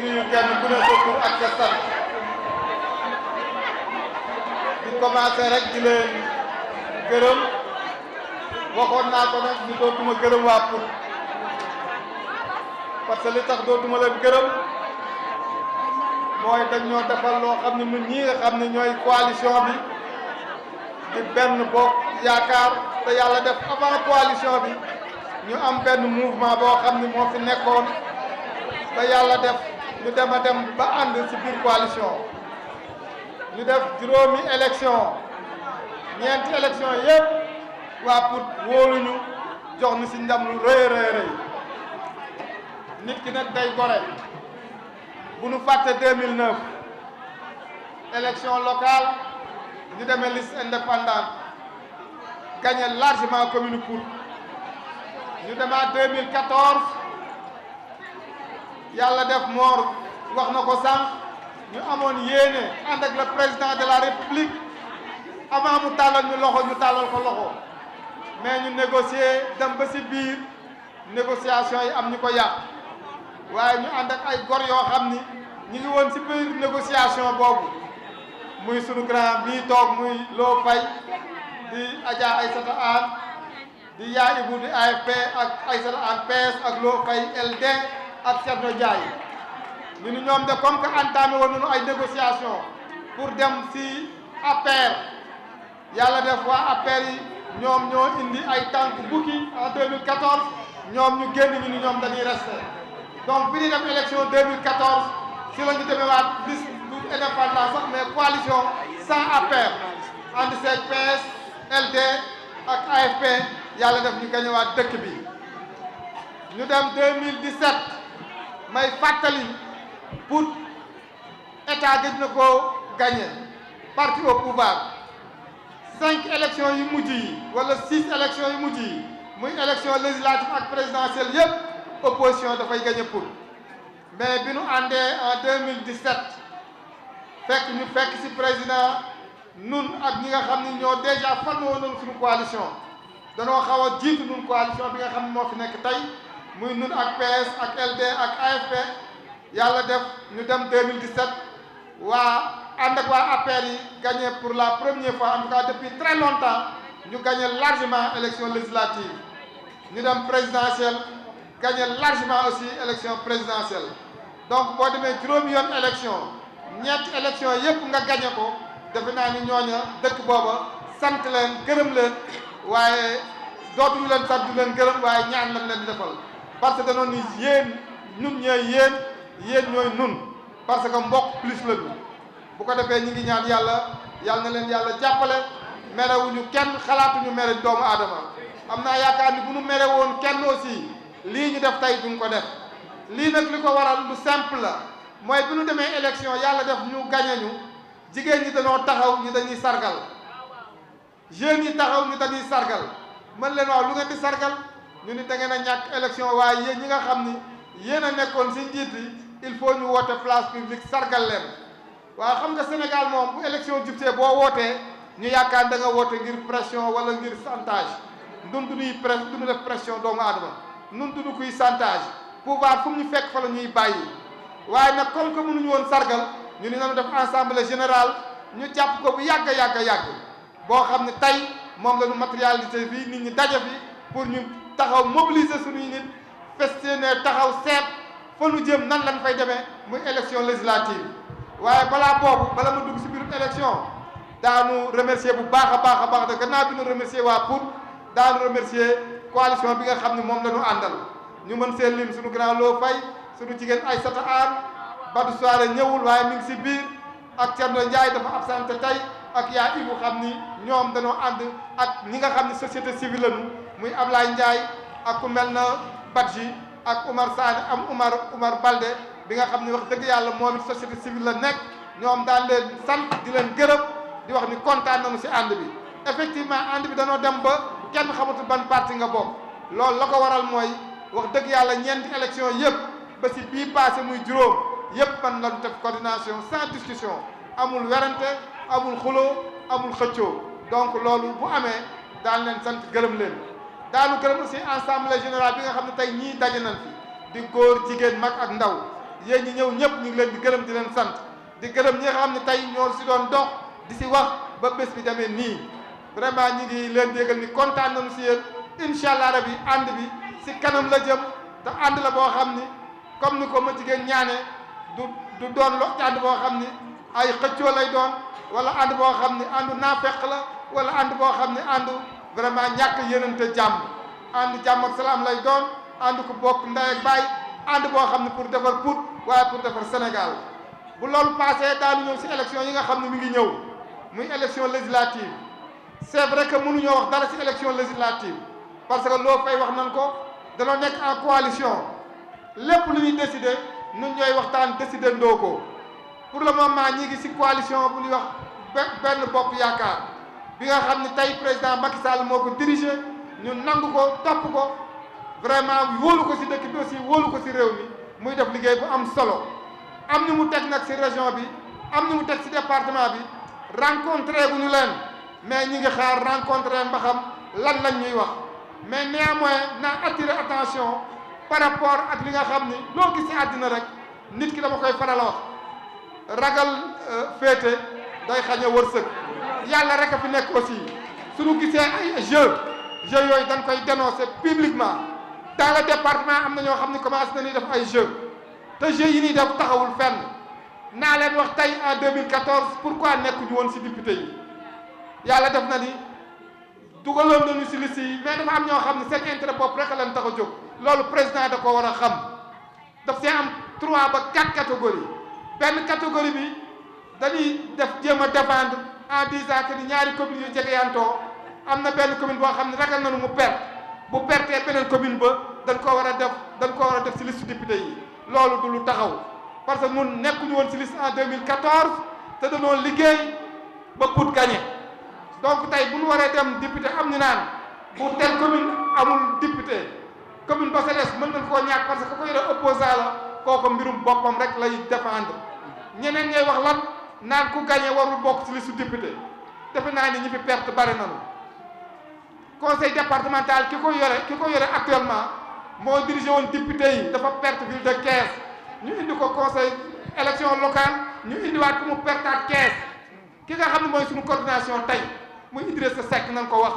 nuyu kenn ku ne sa tur ak sa sant di commencé rek di leen gërëm waxoon naa ko nag ni dootuma gërëm waa Pout parce que li tax dootuma leen gërëm mooy dañ ñoo defal loo xam ne ñun ñii nga xam ne ñooy coalition bi di benn bokk yaakaar te yàlla def avant coalition bi ñu am benn mouvement boo xam ne moo fi nekkoon te yàlla def ñu dem a dem ba ànd ci biir coalition ñu def juróomi élection ñeenti élection yëpp waa Pout wóoluñu jox ñu ci ndam lu rëy rëy rëy nit ki nag day gore bu nu fàtte 2009 élection locale ñu demee liste indépendante gagné largement commune Pout ñu demaat 2014 yàlla def Mor wax na ko sànq ñu amoon yéene ànd ak le président de la république avant mu tàllal ñu loxo ñu tàllal ko loxo mais ñu négocier dem ba ci biir négociation yi am ñu ko yàq waaye ñu ànd ak ay gor yoo xam ni ñu ngi woon ci biir négociation boobu muy sunu grand bii toog muy Lo Faye di Adja Aïssata Anne di Yaa Ibu di AFP ak Aïssata Anne PS ak Lo Faye LD ak Thierno Ndiaye ñu ni ñoom de comme que entamé woon nañu ay négociation pour dem ci APR yàlla def waa APR yi ñoom ñoo indi ay tànk bukki en 2014 ñoom ñu génn ñu ni ñoom dañuy resté donc bi ñu dem élection 2014 si la ñu demewaat liste du indépendant sax mais coalition sans APR ànd seeg PS LD ak AFP yàlla def ñu gañewaat dëkk bi ñu dem 2017 may fàttali Pout état gëj na ko gagné parti au pouvoir 5 élections yu mujj yi wala 6 élections yu mujj yi muy élection législative ak présidentielle yëpp opposition dafay gagné Pout mais bi nu àndee en 2017 fekk ci président nun ak ñi nga xam ni ñoo déjà formé woon nañu suñu coalition danoo xaw a jiitu nun coalition bi nga xam ne moo fi nekk tey muy nun ak PS ak LD ak AFP yàlla def ñu dem 2017 waa ànd ak waa APR yi gagné pour la première fois en tout cas depuis très longtemps ñu gagné largement élection législative ñu dem présidentielle gagné largement aussi élection présidentielle donc boo demee juróomi yoon élection ñetti élection yëpp nga gagné ko defe naa ni ñooña dëkk booba sant leen gërëm leen waaye dootuñu leen sant leen gërëm waaye ñaan lañ leen di defal parce que danoon ni yéen ñun ñooy yéen ñooy nun parce que mbokk plus la ñu bu ko defee ñi ngi ñaan yàlla na leen yàlla jàppale merewuñu kenn xalaatuñu mere doomu aadama am naa yaakaar ni bu nu mere woon kenn aussi lii ñu def tey duñ ko def lii nag li ko waral lu simple la mooy bi nu demee élection yàlla def ñu gagné ñu jigéen ñi dañoo taxaw ñu dañuy sargal jeunes yi taxaw ñu dañuy sargal mën leen waaw lu ngeen di sargal ñu ni da ngeen a ñàkk élection waaye yéen ñi nga xam ni yéen a nekkoon si njiit yi il faut ñu woote place publique sargal leen waaw xam nga Sénégal moom bu élection jubtee boo wootee ñu yaakaar da nga woote ngir pression wala ngir chantage nun du ñuy du ñu def pression doomu aadama nun du ñu kuy chantage pouvoir fu mu ñu fekk fa la ñuy bàyyi waaye nag comme que mënuñu woon sargal ñu ni nañu def assemblée générale ñu jàpp ko bu yàgg boo xam ne tey moom la ñu matérialité fii nit ñi daje fi pour ñu taxaw mobiliser suñuy nit festéene taxaw seet fa nu jëm nan lañ fay demee muy élection législative waaye balaa ma dugg si biir élection daanu remercier bu baax a baax de gannaaw bi ñu remercier waa Pout daanu remercier coalition bi nga xam ne moom la ñu àndal ñu mën seen lim suñu grand Lo Faye suñu jigéen Aïssata Anne Badou Soare ñëwul waaye mi ngi si biir ak Thierno Ndiaye dafa absenté tey ak yaa Ibu xam ni ñoom dañoo ànd ak ñi nga xam ne société civile lañu muy Ablaye Ndiaye ak ku mel na Badji ak Oumar Sane am Oumar Balde bi nga xam ne wax dëgg yàlla moom it société civile la nekk ñoom daan leen sant di leen gërëm di wax ni kontaan nañu si ànd bi effectivement ànd bi danoo dem ba kenn xamatul ban parti nga bokk loolu la ko waral mooy wax dëgg yàlla ñeenti élection yëpp ba si bii passé muy juróom yëpp man lañu def coordination sans discussion amul werante amul xuloo amul xëccoo donc loolu bu amee daan leen sant gërëm leen daanu gërëm aussi assemblée générale bi nga xam ne tey ñii daje nañ fi di góor jigéen mag ak ndaw yéen ñi ñëw ñëpp ñu ngi leen di gërëm di leen sant di gërëm ñi nga xam ne tey ñoo si doon dox di si wax ba bés bi demee nii vraiment ñi ngi leen di yëgal ni kontaan nañu si yéen incha allah rabi ànd bi si kanam la jëm te ànd la boo xam ni comme ni ko ma jigéen ñaane du doon ànd boo xam ni ay xëccoo lay doon wala ànd boo xam ni àndu naafeq la wala ànd boo xam ni àndu vraiment ñàkk yéenante jàmm ànd jàmm ak salaam lay doon ànd ko bokk ndey ak baay ànd boo xam ne pour defar Pout waaye pour defar Sénégal bu loolu passé daanu ñëw si élection yi nga xam ne mi ngi ñëw muy élection législative c'est vrai que mënuñoo wax dara si élection législative parce que loo fay wax nan ko danoo nekk en coalition lépp lu ñuy décider ñun ñooy waxtaan décider ndoo ko pour le moment ñi ngi si coalition bu ñuy wax benn bokk yaakaar bi nga xam ne tey président Macky Sall moo ko dirigé ñu nangu ko topp ko vraiment wóolu ko si dëkk bi aussi wóolu ko si réew mi muy def liggéey bu am solo am ni mu teg nag si région bi am ni mu teg si département bi rencontré bu ñu leen mais ñi ngi xaar rencontré ba xam lan lañ ñuy wax mais néanmoins naa attirer attention par rapport ak li nga xam ni loo gis si àddina rek nit ki dama koy faral a wax ragal féete day xañ a wërsëg yàlla rek a fi nekk aussi suñu gisee ay jeu yooyu dañ koy dénoncer publiquement dans le département am na ñoo xam ne commencé nañuy def ay jeu te jeu yi ñuy def taxawul fenn naa leen wax tey en 2014 pourquoi nekkuñu woon si député yi yàlla def na ni dugaloon nañu si liste yi mais dafa am ñoo xam ne seen intérêt bopp rek leen tax a jóg loolu président da ko war a xam daf see am 3 ba 4 catégories benn catégorie bi dañuy def jéem a défendre en disant que ni ñaari communes yu jegeyantoo am na benn commune boo xam ne ragal nañu mu perte bu pertee beneen commune ba dañ ko war a def si liste député yi loolu du lu taxaw parce que ñun nekkuñu woon si liste en 2014 te dañoo liggéey ba Pout gagné donc tey bu ñu waree dem député am ñu naan bu telle commune amul député commune ba sa des mën nañ koo ñàkk parce que ko yore opposant la kooku mbirum boppam rek lay défendre ñeneen ñooy wax lan naan ku gagné warul bokk si liste député defe naa ni ñi fi perte bari nañu conseil départemental ki ko yore actuellement moo dirigé woon député yi dafa perte ville de Thiès ñu indi ko conseil élection locale ñu indiwaat ko mu pertaat Thiès ki nga xam ne mooy suñu coordination tey muy Idrissa Seck nañ ko wax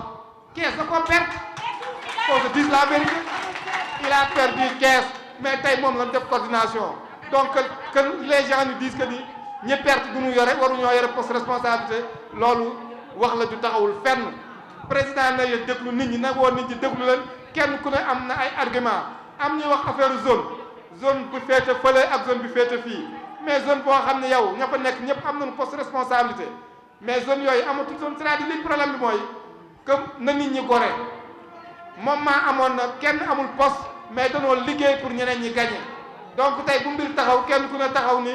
Thiès da koo perte faut se dire la vérité il a perdu Thiès mais tey moom lañ def coordination donc que les gens nous disent que ni ñi perte du ñu yore waruñoo yore poste responsabilité loolu wax la ju taxawul fenn président na yéen déglu nit ñi nag woon nit ñi déglu leen kenn ku ne am na ay argument am ñuy wax affaire zone bu féete fële ak zone bi féete fii mais zone boo xam ne yow ña fa nekk ñëpp am nañu poste responsabilité mais zone yooyu amatul zone c'est-à-dire li problème bi mooy que na nit ñi gore moom maa amoon na kenn amul poste mais danoo liggéey pour ñeneen ñi gagné donc tey bu mbir taxaw kenn ku ne taxaw ni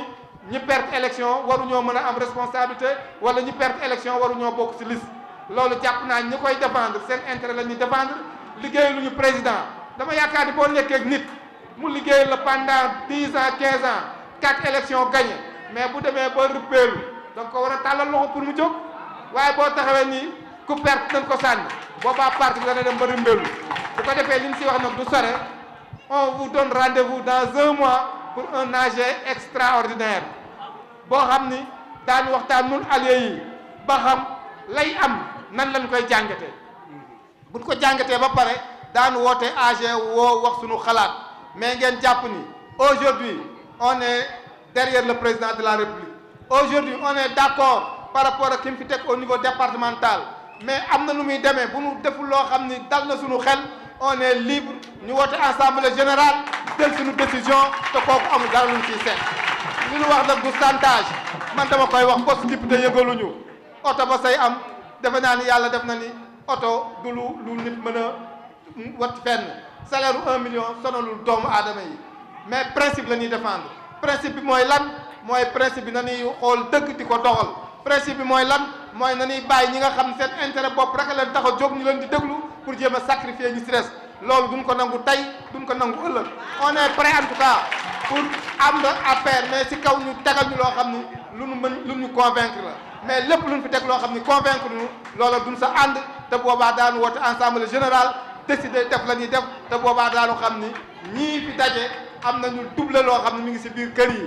ñi perte élection waruñoo mën a am responsabilité wala ñi perte élection waruñoo bokk ci liste loolu jàpp naa ñi koy défendre seen intérêt la ñuy défendre liggéey lu ñu président dama yaakaar ni boo nekkee ak nit mu liggéey la pendant 10 ans 15 ans 4 élections gagné mais bu demee ba rëppeelu donc ko war a tàllal loxo pour mu jóg waaye boo taxawee nii ku perte nañ ko sànni boobaa parti bi dana dem ba rëmbeelu bu ko defee li ñu si wax nag du sore on vous donne rendez-vous dans 1 mois pour un AG extraordinaire boo xam ni daañu waxtaan nun alliés yi ba xam lay am nan lañ koy jàngatee buñ ko jàngatee ba pare daanu woote AG woo wax suñu xalaat mais ngeen jàpp ni aujourd'hui on est derrière le président de la République aujourd'hui on est d'accord par rapport ak ki mu fi teg au niveau départemental mais am na nu muy demee bu ñu deful loo xam ni dal na suñu xel on est libre ñu woote assemblée générale jël suñu décision te kooku amul dara luñ ciy seet li ñu wax nag du chantage man dama koy wax poste député yëgaluñu oto ba say am defe naa ni yàlla def na ni oto du lu nit mën a wat fenn salaire u 1 million sonalul doomu aadama yi mais principe la ñuy défendre principe bi mooy lan mooy principe bi na ñuy xool dëgg di ko doxal principe bi mooy lan mooy na ñuy bàyyi ñi nga xam seen intérêt bopp rek leen tax a jóg ñu leen di déglu pour jéem a sacrifier ñu si des loolu duñ ko nangu tey duñ ko nangu ëllëg on est prêt en tout cas pour am na affaire mais si kaw ñu tegal ñu loo xam ni lu ñu convaincre la mais lépp lu ñu fi teg loo xam ni convaincre ñu loola duñ sa ànd te boobaa daanu woote assemblée générale décider def la ñuy def te boobaa daanu xam ni ñii fi daje am nañu double loo xam ne mi ngi si biir kër yi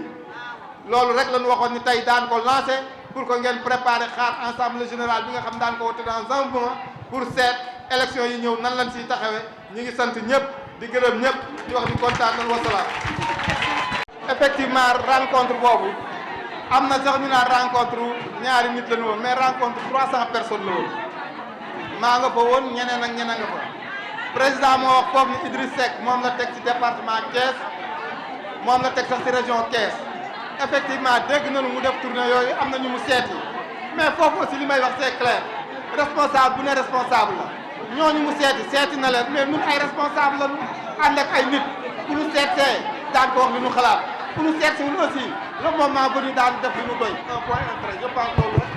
loolu rek la ñu waxoon ni tey daan ko lancé pour que ngeen préparer xaar ensemble général bi nga xam daan ko wote dans un mois pour seet élection yi ñëw nan lañ siy taxawee ñi ngi sant ñëpp di gërëm ñëpp di wax ni kontaan nañ wasalaam. effectivement rencontre boobu am na sax ñu naan rencontre ñaari nit la ñu woon mais rencontre 300 personnes la woon maa nga fa woon ñeneen ak ñeneen nga fa président moo wax foofu ni Idriss Seck moom la teg ci département Thiès moom la teg sax ci région Thiès effectivement dégg nañu mu def tournée yooyu am na ñu mu seeti mais foofu aussi li may wax c'est clair responsable bu ne responsable la ñooñu mu seeti na leen mais ñun ay responsable la ñu ànd ak ay nit ku ñu seetsee daan ko wax li ñu xalaat ku ñu seetsiwul aussi le moment venu daan def li ñu doy un point un trait je pense loolu